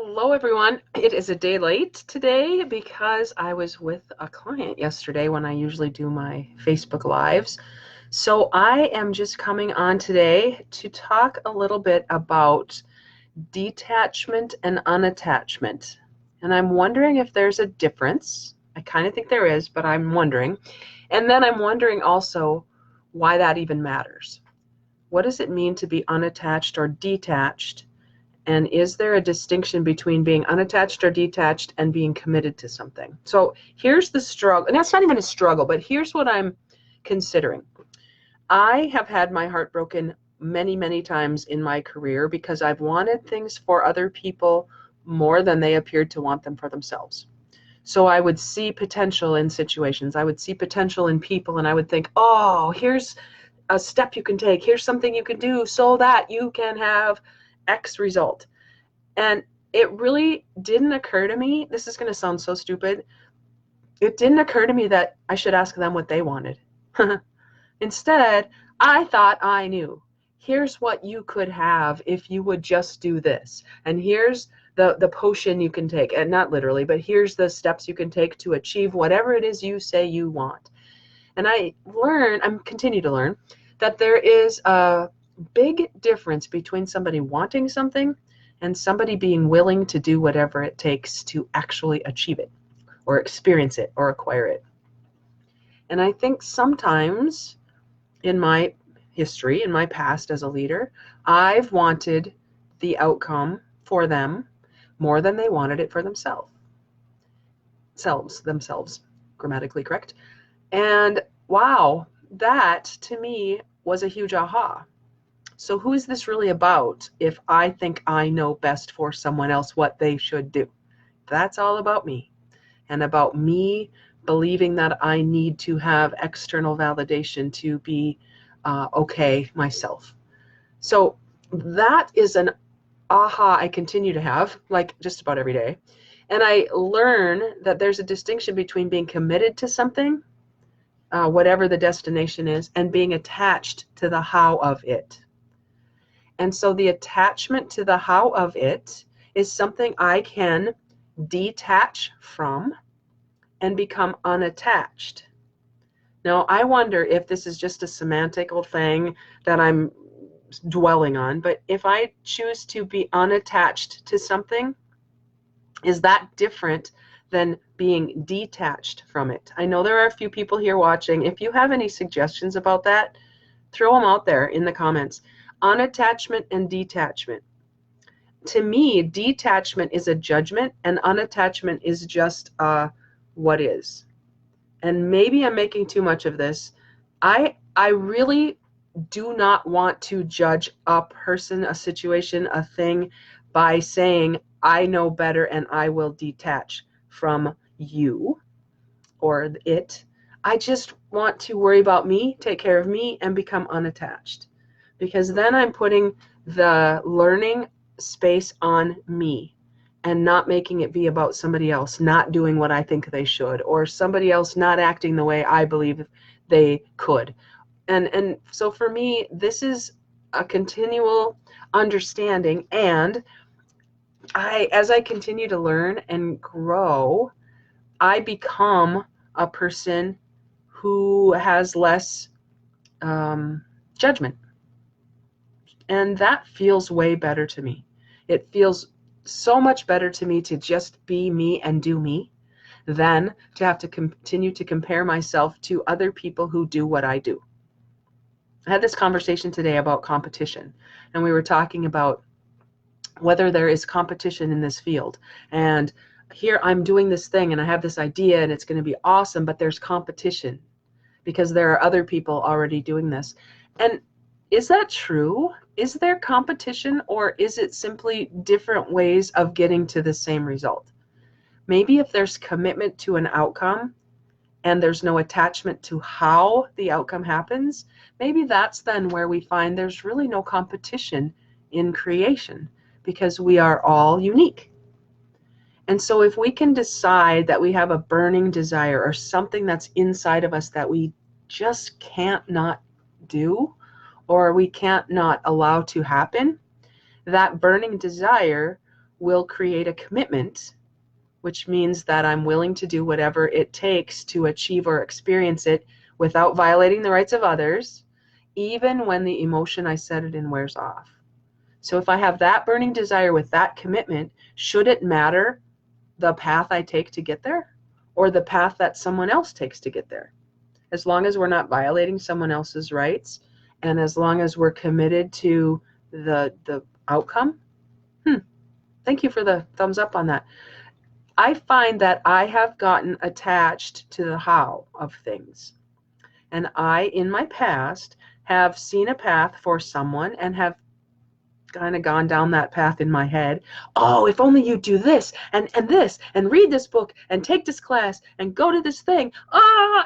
Hello, everyone. It is a day late today because I was with a client yesterday when I usually do my Facebook Lives. So I am just coming on today to talk a little bit about detachment and unattachment. And I'm wondering if there's a difference. I kind of think there is, but I'm wondering. And then I'm wondering also why that even matters. What does it mean to be unattached or detached? And is there a distinction between being unattached or detached and being committed to something? So here's the struggle, and that's not even a struggle, but here's what I'm considering. I have had my heart broken many, many times in my career because I've wanted things for other people more than they appeared to want them for themselves. So I would see potential in situations. I would see potential in people, and I would think, oh, here's a step you can take. Here's something you can do so that you can have X result. And it really didn't occur to me, this is going to sound so stupid, it didn't occur to me that I should ask them what they wanted. Instead, I thought I knew. Here's what you could have if you would just do this. And here's the potion you can take. And not literally, but here's the steps you can take to achieve whatever it is you say you want. And I'm continue to learn that there is a big difference between somebody wanting something and somebody being willing to do whatever it takes to actually achieve it or experience it or acquire it. And I think sometimes in my history, in my past as a leader, I've wanted the outcome for them more than they wanted it for themselves, grammatically correct. And wow, that to me was a huge aha. So who is this really about if I think I know best for someone else what they should do? That's all about me and about me believing that I need to have external validation to be okay myself. So that is an aha I continue to have, like just about every day. And I learn that there's a distinction between being committed to something, whatever the destination is, and being attached to the how of it. And so the attachment to the how of it is something I can detach from and become unattached. Now, I wonder if this is just a semantical thing that I'm dwelling on, but if I choose to be unattached to something, is that different than being detached from it? I know there are a few people here watching. If you have any suggestions about that, throw them out there in the comments. Unattachment and detachment. To me, detachment is a judgment and unattachment is just what is. And maybe I'm making too much of this. I really do not want to judge a person, a situation, a thing by saying I know better and I will detach from you or it. I just want to worry about me, take care of me, and become unattached. Because then I'm putting the learning space on me and not making it be about somebody else not doing what I think they should, or somebody else not acting the way I believe they could. And so for me, this is a continual understanding, and as I continue to learn and grow, I become a person who has less judgment. And that feels way better to me. It feels so much better to me to just be me and do me than to have to continue to compare myself to other people who do what I do. I had this conversation today about competition, and we were talking about whether there is competition in this field. And here I'm doing this thing and I have this idea and it's going to be awesome, but there's competition because there are other people already doing this. And is that true? Is there competition, or is it simply different ways of getting to the same result? Maybe if there's commitment to an outcome and there's no attachment to how the outcome happens, maybe that's then where we find there's really no competition in creation because we are all unique. And so if we can decide that we have a burning desire or something that's inside of us that we just can't not do, or we can't not allow to happen, that burning desire will create a commitment, which means that I'm willing to do whatever it takes to achieve or experience it without violating the rights of others, even when the emotion I set it in wears off. So if I have that burning desire with that commitment, should it matter the path I take to get there or the path that someone else takes to get there? As long as we're not violating someone else's rights and as long as we're committed to the outcome. Thank you for the thumbs up on that. I find that I have gotten attached to the how of things. And I, in my past, have seen a path for someone and have kind of gone down that path in my head. Oh, if only you do this and this and read this book and take this class and go to this thing.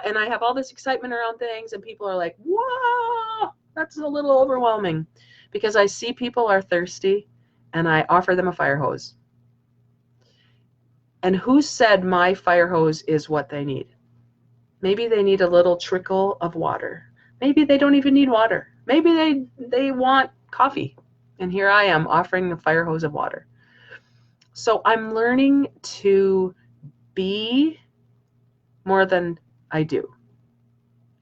And I have all this excitement around things and people are like, whoa, that's a little overwhelming, because I see people are thirsty and I offer them a fire hose. And who said my fire hose is what they need? Maybe they need a little trickle of water. Maybe they don't even need water. Maybe they want coffee. And here I am offering a fire hose of water. So I'm learning to be more than I do.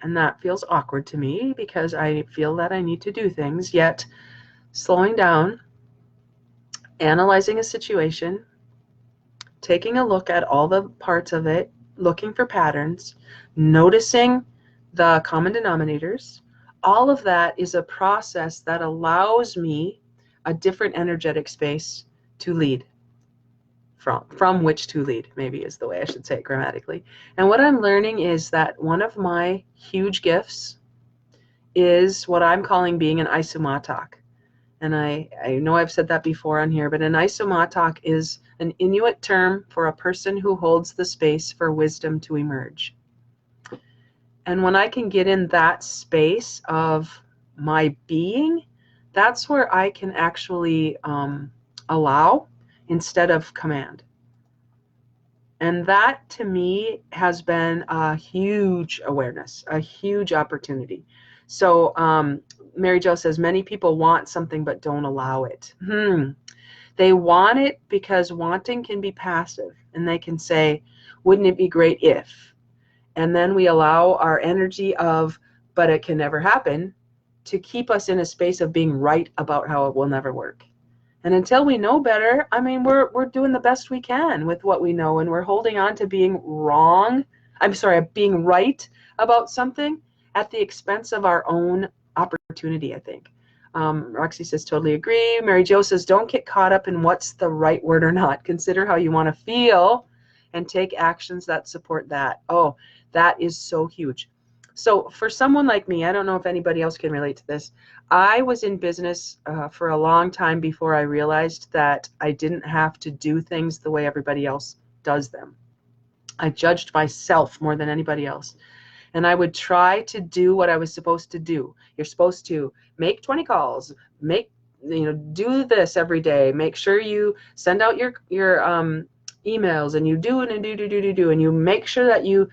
And that feels awkward to me because I feel that I need to do things, yet slowing down, analyzing a situation, taking a look at all the parts of it, looking for patterns, noticing the common denominators, all of that is a process that allows me a different energetic space to lead from which to lead, maybe is the way I should say it grammatically. And what I'm learning is that one of my huge gifts is what I'm calling being an isomatak. And I know I've said that before on here, but an isomatak is an Inuit term for a person who holds the space for wisdom to emerge. And when I can get in that space of my being, that's where I can actually allow instead of command. And that to me has been a huge awareness, a huge opportunity. So Mary Jo says, many people want something but don't allow it. They want it because wanting can be passive. And they can say, wouldn't it be great if? And then we allow our energy of, but it can never happen, to keep us in a space of being right about how it will never work. And until we know better, I mean, we're doing the best we can with what we know, and we're holding on to being being right about something at the expense of our own opportunity, I think. Roxy says, totally agree. Mary Jo says, don't get caught up in what's the right word or not. Consider how you want to feel and take actions that support that. Oh, that is so huge. So for someone like me, I don't know if anybody else can relate to this. I was in business for a long time before I realized that I didn't have to do things the way everybody else does them. I judged myself more than anybody else. And I would try to do what I was supposed to do. You're supposed to make 20 calls, do this every day, make sure you send out your emails, and you do and you make sure that you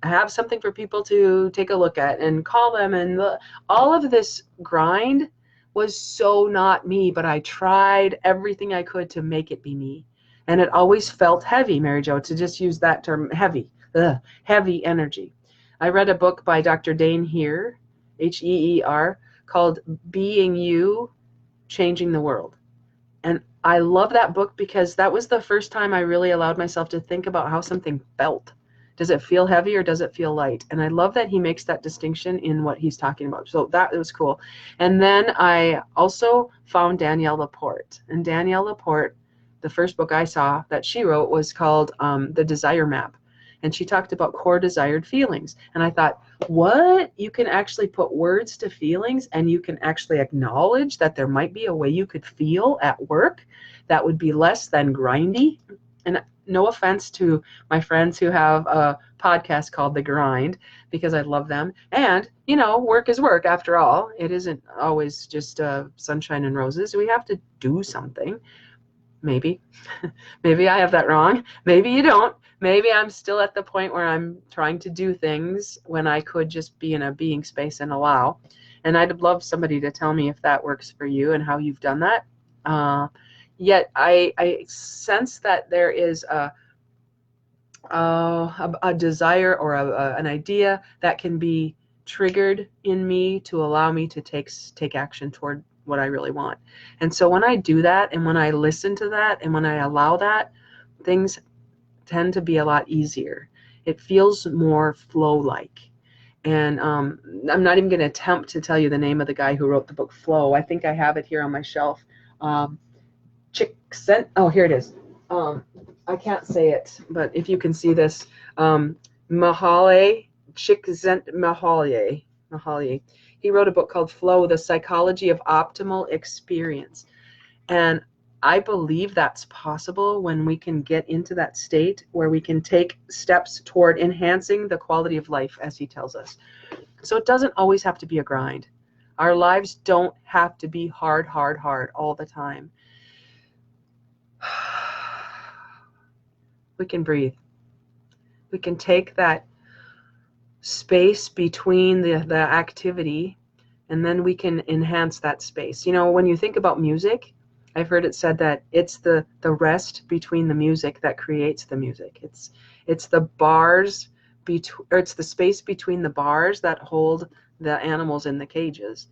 have something for people to take a look at and call them, and all of this grind was so not me, but I tried everything I could to make it be me. And it always felt heavy, Mary Jo, to just use that term, heavy energy. I read a book by Dr. Dane Heer, Heer, called Being You, Changing the World. And I love that book because that was the first time I really allowed myself to think about how something felt. Does it feel heavy or does it feel light? And I love that he makes that distinction in what he's talking about. So that was cool. And then I also found Danielle Laporte. And Danielle Laporte, the first book I saw that she wrote was called The Desire Map. And she talked about core desired feelings. And I thought, what? You can actually put words to feelings, and you can actually acknowledge that there might be a way you could feel at work that would be less than grindy. And no offense to my friends who have a podcast called The Grind, because I love them. And, work is work after all. It isn't always just sunshine and roses. We have to do something. Maybe. Maybe I have that wrong. Maybe you don't. Maybe I'm still at the point where I'm trying to do things when I could just be in a being space and allow. And I'd love somebody to tell me if that works for you and how you've done that. Yet I sense that there is a desire or an idea that can be triggered in me to allow me to take action toward what I really want. And so when I do that, and when I listen to that, and when I allow that, things tend to be a lot easier. It feels more flow-like. And I'm not even going to attempt to tell you the name of the guy who wrote the book Flow. I think I have it here on my shelf. Oh, here it is. I can't say it, but if you can see this, Mihaly Csikszentmihalyi. He wrote a book called Flow, The Psychology of Optimal Experience. And I believe that's possible when we can get into that state where we can take steps toward enhancing the quality of life, as he tells us. So it doesn't always have to be a grind. Our lives don't have to be hard all the time. We can breathe. We can take that space between the activity, and then we can enhance that space. You know, when you think about music, I've heard it said that it's the rest between the music that creates the music. It's the bars or it's the space between the bars that hold the animals in the cages.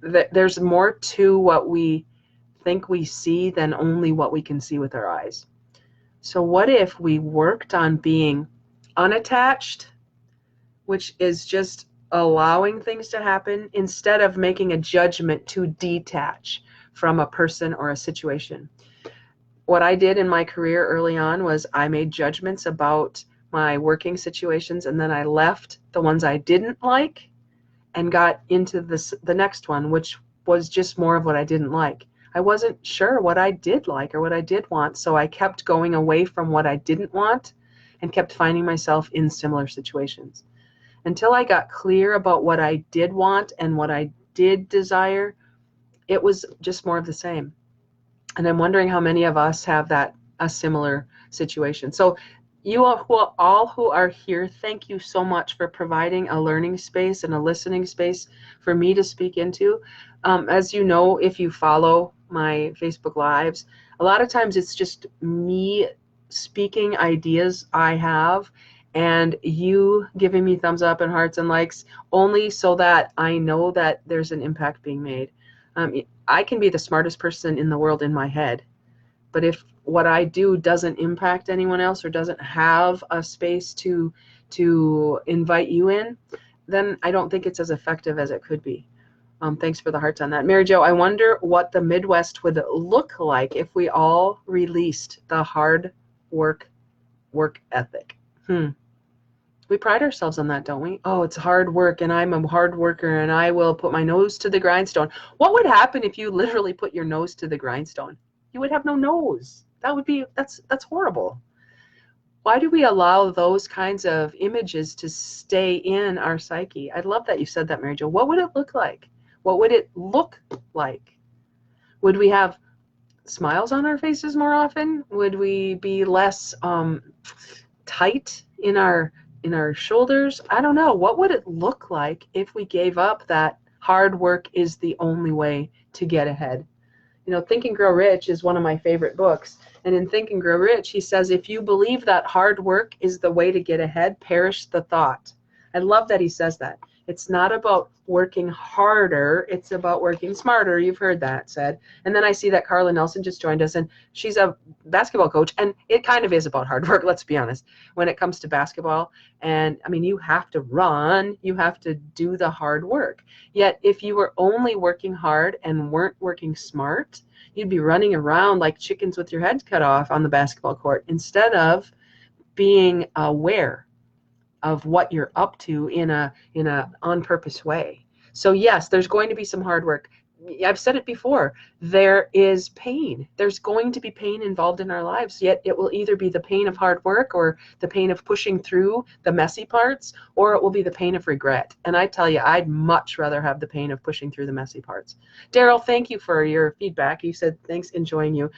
There's more to what we think we see than only what we can see with our eyes. So what if we worked on being unattached, which is just allowing things to happen, instead of making a judgment to detach from a person or a situation? What I did in my career early on was I made judgments about my working situations, and then I left the ones I didn't like and got into the next one, which was just more of what I didn't like. I wasn't sure what I did like or what I did want, so I kept going away from what I didn't want and kept finding myself in similar situations. Until I got clear about what I did want and what I did desire, it was just more of the same. And I'm wondering how many of us have a similar situation. So you all who are here, thank you so much for providing a learning space and a listening space for me to speak into. As you know, if you follow my Facebook Lives, a lot of times it's just me speaking ideas I have and you giving me thumbs up and hearts and likes, only so that I know that there's an impact being made. I can be the smartest person in the world in my head, but if what I do doesn't impact anyone else or doesn't have a space to invite you in, then I don't think it's as effective as it could be. Thanks for the hearts on that. Mary Jo, I wonder what the Midwest would look like if we all released the hard work ethic. We pride ourselves on that, don't we? Oh, it's hard work, and I'm a hard worker, and I will put my nose to the grindstone. What would happen if you literally put your nose to the grindstone? You would have no nose. That's horrible. Why do we allow those kinds of images to stay in our psyche? I love that you said that, Mary Jo. What would it look like? What would it look like? Would we have smiles on our faces more often? Would we be less tight in our shoulders? I don't know. What would it look like if we gave up that hard work is the only way to get ahead? You know, Think and Grow Rich is one of my favorite books. And in Think and Grow Rich, he says, if you believe that hard work is the way to get ahead, perish the thought. I love that he says that. It's not about working harder, it's about working smarter. You've heard that said. And then I see that Carla Nelson just joined us, and she's a basketball coach, and it kind of is about hard work, let's be honest, when it comes to basketball. And I mean, you have to run, you have to do the hard work. Yet if you were only working hard and weren't working smart, you'd be running around like chickens with your heads cut off on the basketball court, instead of being aware of what you're up to in a on purpose way. So yes, there's going to be some hard work. I've said it before, there is pain. There's going to be pain involved in our lives, yet it will either be the pain of hard work or the pain of pushing through the messy parts, or it will be the pain of regret. And I tell you, I'd much rather have the pain of pushing through the messy parts. Daryl, thank you for your feedback. You said, thanks, enjoying you.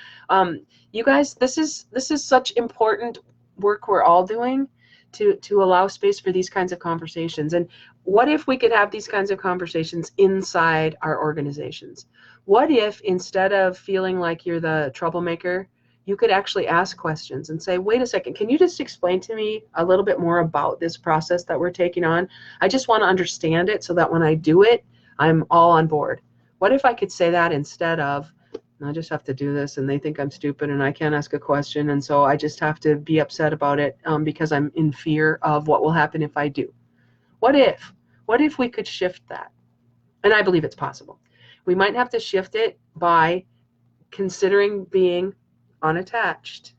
You guys, this is such important work we're all doing, to allow space for these kinds of conversations. And what if we could have these kinds of conversations inside our organizations? What if instead of feeling like you're the troublemaker, you could actually ask questions and say, wait a second, can you just explain to me a little bit more about this process that we're taking on? I just want to understand it so that when I do it, I'm all on board. What if I could say that instead of, I just have to do this and they think I'm stupid and I can't ask a question, and so I just have to be upset about it because I'm in fear of what will happen if I do? What if? What if we could shift that? And I believe it's possible. We might have to shift it by considering being unattached.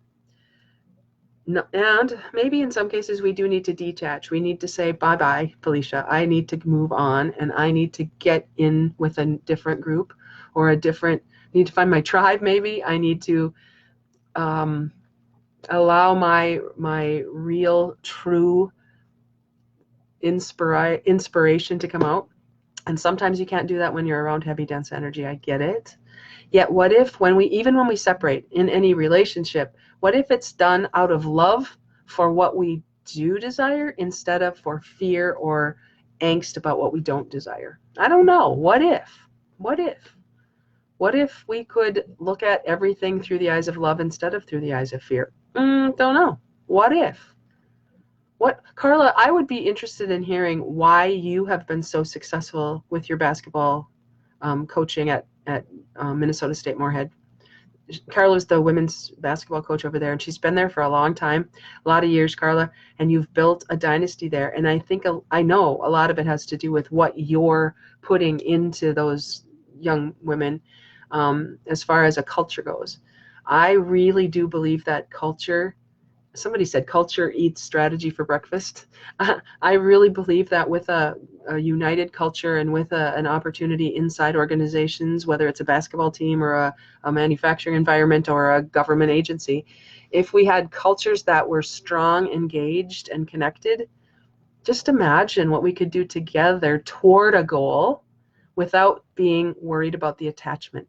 No, and maybe in some cases we do need to detach. We need to say, bye-bye, Felicia. I need to move on, and I need to get in with a different group or a different, need to find my tribe maybe. I need to allow my real, true inspiration to come out. And sometimes you can't do that when you're around heavy, dense energy. I get it. Yet what if even when we separate in any relationship, what if it's done out of love for what we do desire instead of for fear or angst about what we don't desire? I don't know. What if? What if? What if we could look at everything through the eyes of love instead of through the eyes of fear? Don't know. What if? What, Carla, I would be interested in hearing why you have been so successful with your basketball coaching at Minnesota State Moorhead. Carla's the women's basketball coach over there, and she's been there for a long time, a lot of years, Carla, and you've built a dynasty there. And I know a lot of it has to do with what you're putting into those young women as far as a culture goes. I really do believe that culture, somebody said culture eats strategy for breakfast. I really believe that with a united culture and with an opportunity inside organizations, whether it's a basketball team or a manufacturing environment or a government agency, if we had cultures that were strong, engaged, and connected, just imagine what we could do together toward a goal without being worried about the attachment.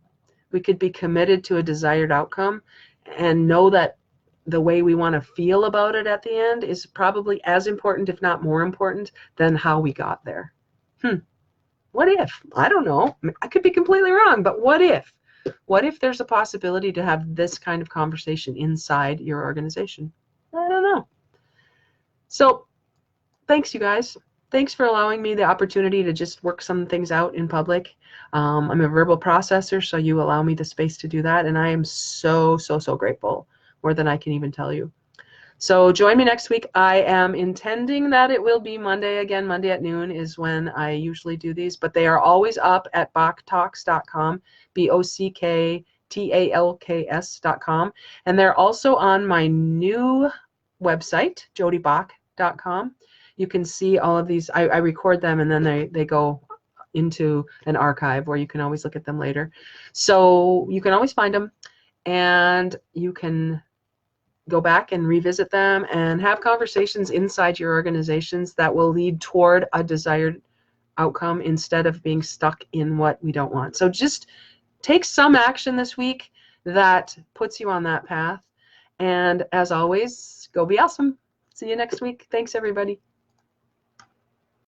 We could be committed to a desired outcome and know that the way we want to feel about it at the end is probably as important, if not more important, than how we got there. What if? I don't know. I could be completely wrong, but what if? What if there's a possibility to have this kind of conversation inside your organization? I don't know. So thanks, you guys. Thanks for allowing me the opportunity to just work some things out in public. I'm a verbal processor, so you allow me the space to do that, and I am so, so, so grateful, more than I can even tell you. So join me next week. I am intending that it will be Monday again. Monday at noon is when I usually do these, but they are always up at bachtalks.com, BOCKTALKS.com, and they're also on my new website, jodybach.com. You can see all of these. I record them, and then they go into an archive where you can always look at them later. So you can always find them, and you can go back and revisit them and have conversations inside your organizations that will lead toward a desired outcome instead of being stuck in what we don't want. So just take some action this week that puts you on that path. And as always, go be awesome. See you next week. Thanks, everybody.